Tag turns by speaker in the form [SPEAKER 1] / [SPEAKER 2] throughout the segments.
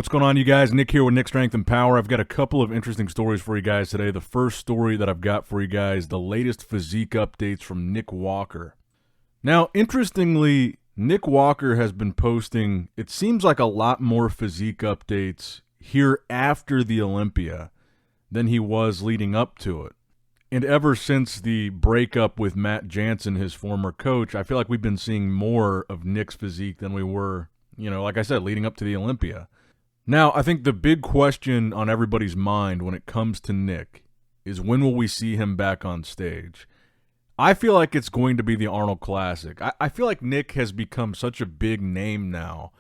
[SPEAKER 1] What's going on, you guys? Nick here with Nick Strength and Power. I've got a couple of interesting stories for you guys today. The first story that I've got for you guys, the latest physique updates from Nick Walker. Now, interestingly, Nick Walker has been posting, it seems like a lot more physique updates here after the Olympia than he was leading up to it. And ever since the breakup with Matt Jansen, his former coach, I feel like we've been seeing more of Nick's physique than we were, like I said, leading up to the Olympia. Now, I think the big question on everybody's mind when it comes to Nick is when will we see him back on stage? I feel like it's going to be the Arnold Classic. I feel like Nick has become such a big name now.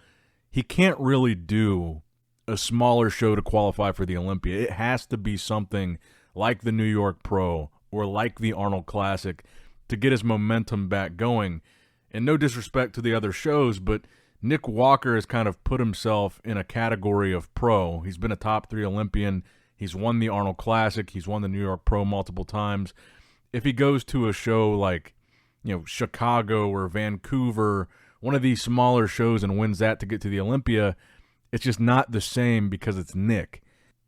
[SPEAKER 1] He can't really do a smaller show to qualify for the Olympia. It has to be something like the New York Pro or like the Arnold Classic to get his momentum back going. And no disrespect to the other shows, but Nick Walker has kind of put himself in a category of pro. He's been a top 3 Olympian. He's won the Arnold Classic. He's won the New York Pro multiple times. If he goes to a show like, Chicago or Vancouver, one of these smaller shows, and wins that to get to the Olympia, it's just not the same because it's Nick.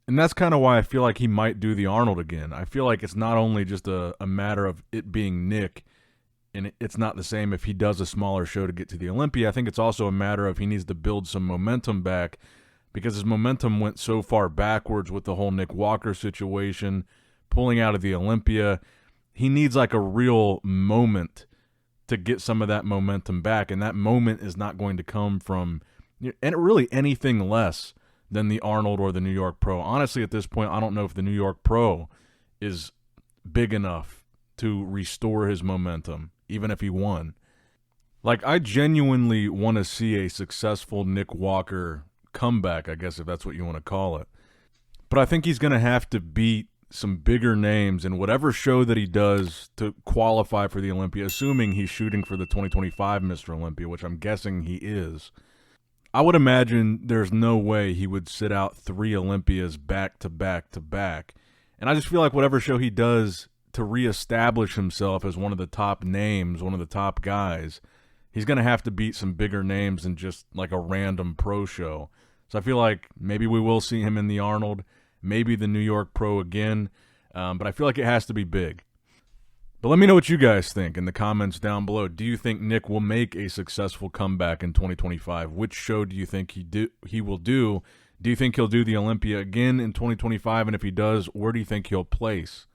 [SPEAKER 1] And that's kind of why I feel like he might do the Arnold again. I feel like it's not only just a matter of it being Nick, and it's not the same if he does a smaller show to get to the Olympia. I think it's also a matter of he needs to build some momentum back because his momentum went so far backwards with the whole Nick Walker situation, pulling out of the Olympia. He needs like a real moment to get some of that momentum back, and that moment is not going to come from really anything less than the Arnold or the New York Pro. Honestly, at this point, I don't know if the New York Pro is big enough to restore his momentum, even if he won. Like, I genuinely want to see a successful Nick Walker comeback, I guess, if that's what you want to call it. But I think he's going to have to beat some bigger names in whatever show that he does to qualify for the Olympia, assuming he's shooting for the 2025 Mr. Olympia, which I'm guessing he is. I would imagine there's no way he would sit out 3 Olympias back to back to back. And I just feel like whatever show he does to reestablish himself as one of the top names, one of the top guys, he's going to have to beat some bigger names than just like a random pro show. So I feel like maybe we will see him in the Arnold, maybe the New York Pro again, but I feel like it has to be big. But let me know what you guys think in the comments down below. Do you think Nick will make a successful comeback in 2025? Which show do you think he will do? Do you think he'll do the Olympia again in 2025? And if he does, where do you think he'll place?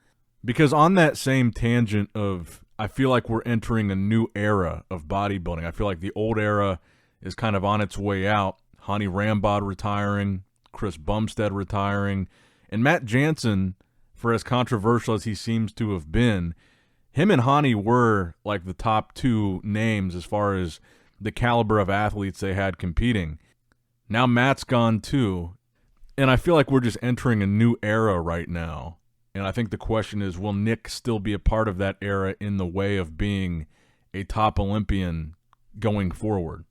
[SPEAKER 1] Because on that same tangent of, I feel like we're entering a new era of bodybuilding. I feel like the old era is kind of on its way out. Hani Rambod retiring, Chris Bumstead retiring, and Matt Jansen, for as controversial as he seems to have been, him and Hani were like the top 2 names as far as the caliber of athletes they had competing. Now Matt's gone too, and I feel like we're just entering a new era right now. And I think the question is, will Nick still be a part of that era in the way of being a top Olympian going forward?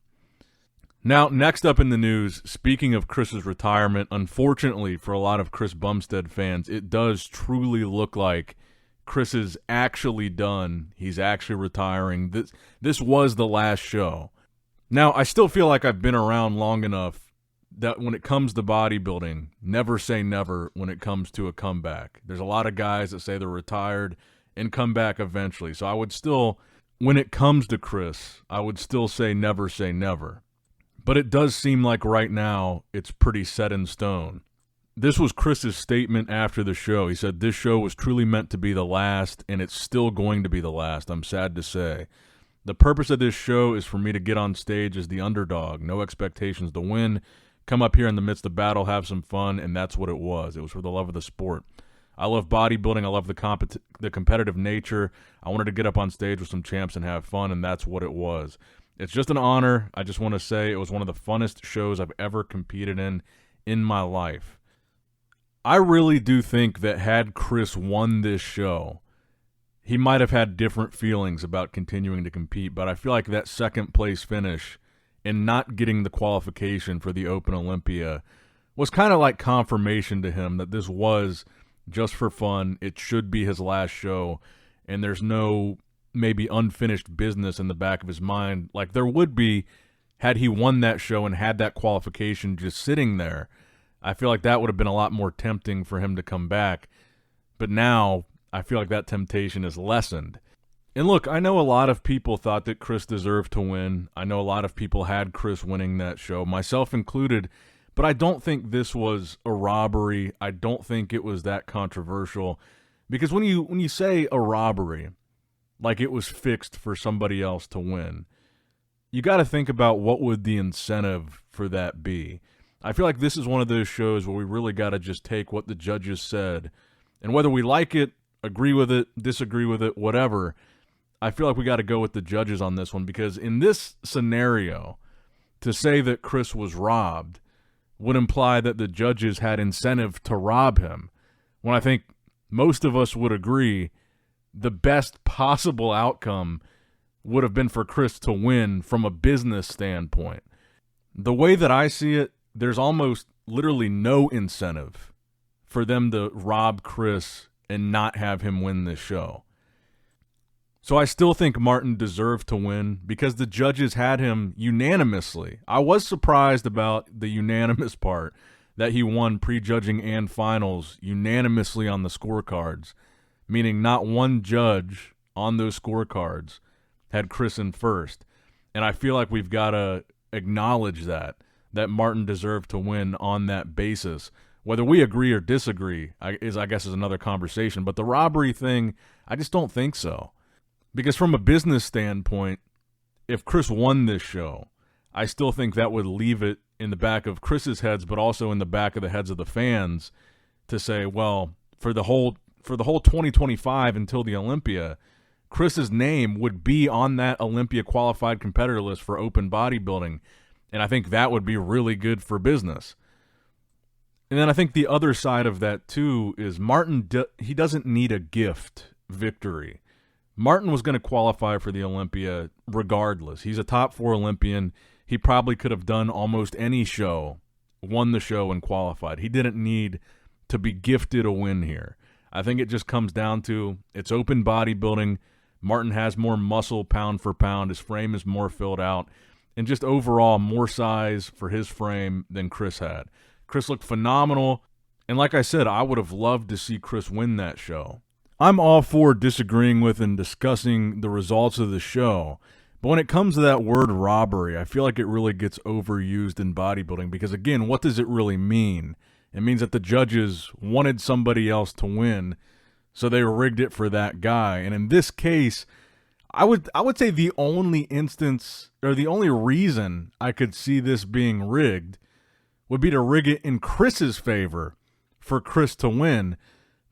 [SPEAKER 1] Now, next up in the news, speaking of Chris's retirement, unfortunately for a lot of Chris Bumstead fans, it does truly look like Chris is actually done. He's actually retiring. This was the last show. Now, I still feel like I've been around long enough that when it comes to bodybuilding, never say never when it comes to a comeback. There's a lot of guys that say they're retired and come back eventually. So I would still, when it comes to Chris, I would still say never. But it does seem like right now it's pretty set in stone. This was Chris's statement after the show. He said, "This show was truly meant to be the last, and it's still going to be the last, I'm sad to say. The purpose of this show is for me to get on stage as the underdog. No expectations to win. Come up here in the midst of battle, have some fun," and that's what it was. It was for the love of the sport. I love bodybuilding. I love the competitive nature. I wanted to get up on stage with some champs and have fun, and that's what it was. It's just an honor. I just want to say it was one of the funnest shows I've ever competed in my life. I really do think that had Chris won this show, he might have had different feelings about continuing to compete, but I feel like that second place finish and not getting the qualification for the Open Olympia was kind of like confirmation to him that this was just for fun. It should be his last show, and there's no maybe unfinished business in the back of his mind like there would be had he won that show and had that qualification just sitting there. I feel like that would have been a lot more tempting for him to come back. But now I feel like that temptation is lessened. And look, I know a lot of people thought that Chris deserved to win. I know a lot of people had Chris winning that show, myself included. But I don't think this was a robbery. I don't think it was that controversial. Because when you say a robbery, like it was fixed for somebody else to win, you got to think about what would the incentive for that be. I feel like this is one of those shows where we really got to just take what the judges said, and whether we like it, agree with it, disagree with it, whatever, I feel like we got to go with the judges on this one, because in this scenario, to say that Chris was robbed would imply that the judges had incentive to rob him, when I think most of us would agree the best possible outcome would have been for Chris to win from a business standpoint. The way that I see it, there's almost literally no incentive for them to rob Chris and not have him win this show. So I still think Martin deserved to win because the judges had him unanimously. I was surprised about the unanimous part, that he won prejudging and finals unanimously on the scorecards, meaning not one judge on those scorecards had Chris in first. And I feel like we've got to acknowledge that Martin deserved to win on that basis. Whether we agree or disagree I guess is another conversation. But the robbery thing, I just don't think so. Because from a business standpoint, if Chris won this show, I still think that would leave it in the back of Chris's heads, but also in the back of the heads of the fans to say, well, for the whole 2025 until the Olympia, Chris's name would be on that Olympia qualified competitor list for open bodybuilding, and I think that would be really good for business. And then I think the other side of that too is Martin, he doesn't need a gift victory. Martin was going to qualify for the Olympia regardless. He's a top 4 Olympian. He probably could have done almost any show, won the show, and qualified. He didn't need to be gifted a win here. I think it just comes down to it's open bodybuilding. Martin has more muscle pound for pound. His frame is more filled out. And just overall more size for his frame than Chris had. Chris looked phenomenal. And like I said, I would have loved to see Chris win that show. I'm all for disagreeing with and discussing the results of the show. But when it comes to that word robbery, I feel like it really gets overused in bodybuilding. Because again, what does it really mean? It means that the judges wanted somebody else to win, so they rigged it for that guy. And in this case, I would say the only instance, or the only reason I could see this being rigged would be to rig it in Chris's favor for Chris to win.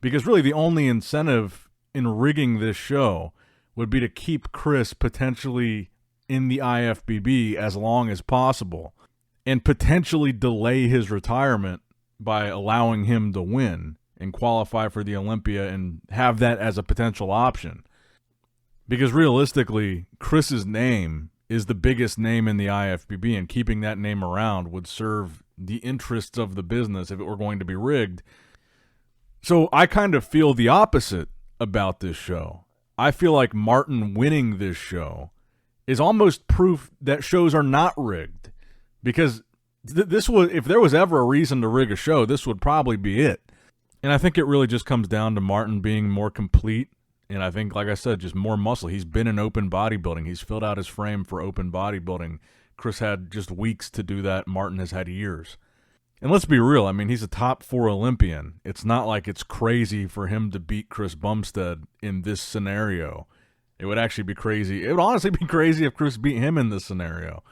[SPEAKER 1] Because really the only incentive in rigging this show would be to keep Chris potentially in the IFBB as long as possible and potentially delay his retirement by allowing him to win and qualify for the Olympia and have that as a potential option. Because realistically, Chris's name is the biggest name in the IFBB, and keeping that name around would serve the interests of the business if it were going to be rigged. So I kind of feel the opposite about this show. I feel like Martin winning this show is almost proof that shows are not rigged. Because this was, if there was ever a reason to rig a show, this would probably be it. And I think it really just comes down to Martin being more complete. And I think, like I said, just more muscle. He's been in open bodybuilding. He's filled out his frame for open bodybuilding. Chris had just weeks to do that. Martin has had years. And let's be real. I mean, he's a top 4 Olympian. It's not like it's crazy for him to beat Chris Bumstead in this scenario. It would actually be crazy. It would honestly be crazy if Chris beat him in this scenario.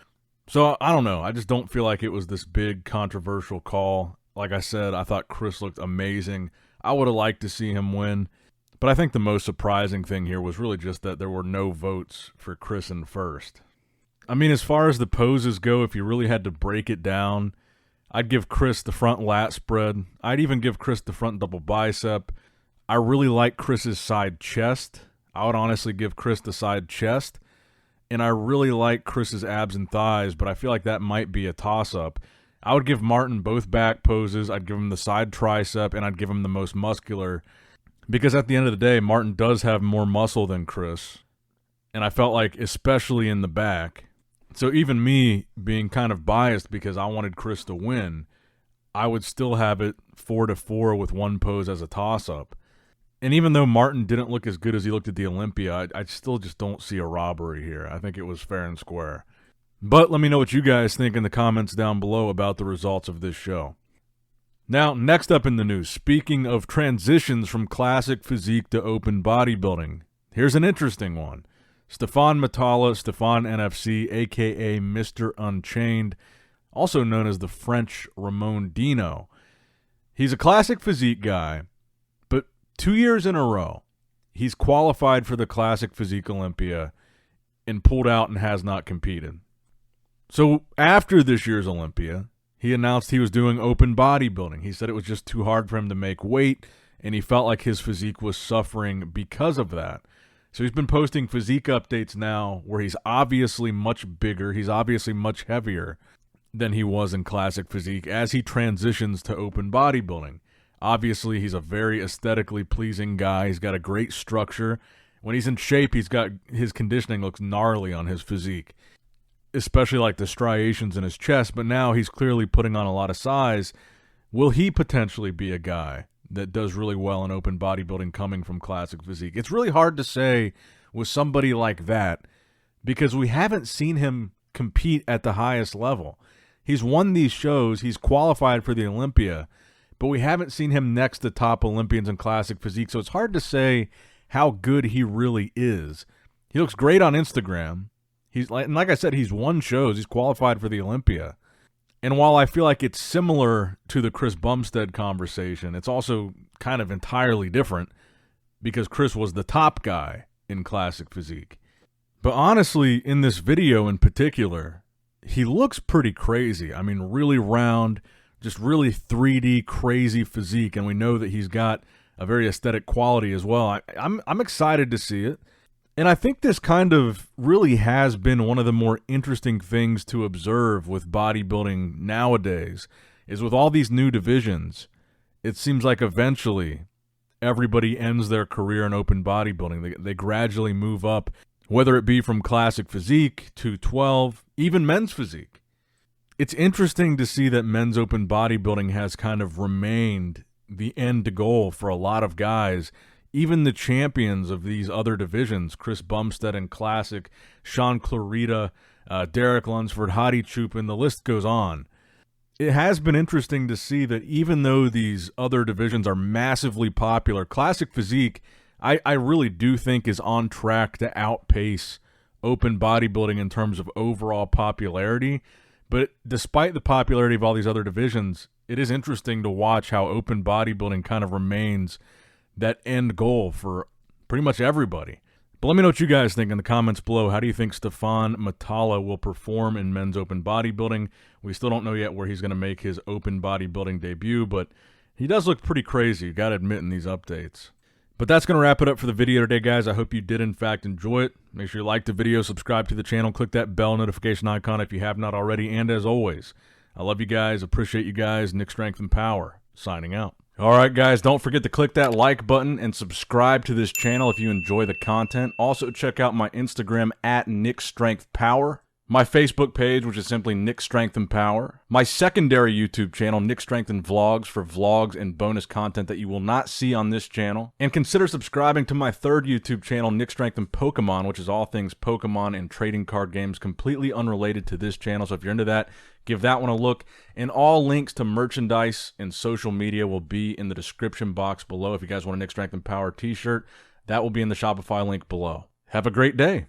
[SPEAKER 1] So, I don't know. I just don't feel like it was this big controversial call. Like I said, I thought Chris looked amazing. I would have liked to see him win. But I think the most surprising thing here was really just that there were no votes for Chris in first. I mean, as far as the poses go, if you really had to break it down, I'd give Chris the front lat spread. I'd even give Chris the front double bicep. I really like Chris's side chest. I would honestly give Chris the side chest. And I really like Chris's abs and thighs, but I feel like that might be a toss-up. I would give Martin both back poses. I'd give him the side tricep, and I'd give him the most muscular. Because at the end of the day, Martin does have more muscle than Chris. And I felt like, especially in the back. So even me being kind of biased because I wanted Chris to win, I would still have it 4-4 with one pose as a toss-up. And even though Martin didn't look as good as he looked at the Olympia, I still just don't see a robbery here. I think it was fair and square. But let me know what you guys think in the comments down below about the results of this show. Now, next up in the news, speaking of transitions from classic physique to open bodybuilding, here's an interesting one. Stephane MAtala, Stephane NFC, a.k.a. Mr. Unchained, also known as the French Ramon Dino. He's a classic physique guy, but 2 years in a row, he's qualified for the Classic Physique Olympia and pulled out and has not competed. So after this year's Olympia, he announced he was doing open bodybuilding. He said it was just too hard for him to make weight, and he felt like his physique was suffering because of that. So he's been posting physique updates now where he's obviously much bigger, he's obviously much heavier than he was in classic physique as he transitions to open bodybuilding. Obviously, he's a very aesthetically pleasing guy. He's got a great structure. When he's in shape, his conditioning looks gnarly on his physique, especially like the striations in his chest, but now he's clearly putting on a lot of size. Will he potentially be a guy that does really well in open bodybuilding coming from classic physique? It's really hard to say with somebody like that because we haven't seen him compete at the highest level. He's won these shows, he's qualified for the Olympia, but we haven't seen him next to top Olympians in classic physique, so it's hard to say how good he really is. He looks great on Instagram. Like I said, he's won shows, he's qualified for the Olympia. And while I feel like it's similar to the Chris Bumstead conversation, it's also kind of entirely different because Chris was the top guy in classic physique. But honestly, in this video in particular, he looks pretty crazy. I mean, really round, just really 3D crazy physique, and we know that he's got a very aesthetic quality as well. I'm excited to see it. And I think this kind of really has been one of the more interesting things to observe with bodybuilding nowadays, is with all these new divisions, it seems like eventually everybody ends their career in open bodybuilding. They gradually move up, whether it be from classic physique to 12, even men's physique. It's interesting to see that men's open bodybuilding has kind of remained the end goal for a lot of guys. Even the champions of these other divisions, Chris Bumstead in classic, Sean Clarita, Derek Lunsford, Hadi Chupin, the list goes on. It has been interesting to see that even though these other divisions are massively popular, classic physique, I really do think is on track to outpace open bodybuilding in terms of overall popularity. But despite the popularity of all these other divisions, it is interesting to watch how open bodybuilding kind of remains that end goal for pretty much everybody. But let me know what you guys think in the comments below. How do you think Stephane MAtala will perform in men's open bodybuilding? We still don't know yet where he's going to make his open bodybuilding debut, but he does look pretty crazy, you got to admit, in these updates. But that's going to wrap it up for the video today, guys. I hope you did, in fact, enjoy it. Make sure you like the video, subscribe to the channel, click that bell notification icon if you have not already. And as always, I love you guys, appreciate you guys. Nick Strength and Power, signing out. All right, guys, don't forget to click that like button and subscribe to this channel if you enjoy the content. Also, check out my Instagram at NickStrengthPower, my Facebook page, which is simply Nick Strength and Power, my secondary YouTube channel, Nick Strength and Vlogs, for vlogs and bonus content that you will not see on this channel. And consider subscribing to my third YouTube channel, Nick Strength and Pokemon, which is all things Pokemon and trading card games, completely unrelated to this channel. So if you're into that, give that one a look. And all links to merchandise and social media will be in the description box below. If you guys want a Nick Strength and Power t-shirt, that will be in the Shopify link below. Have a great day.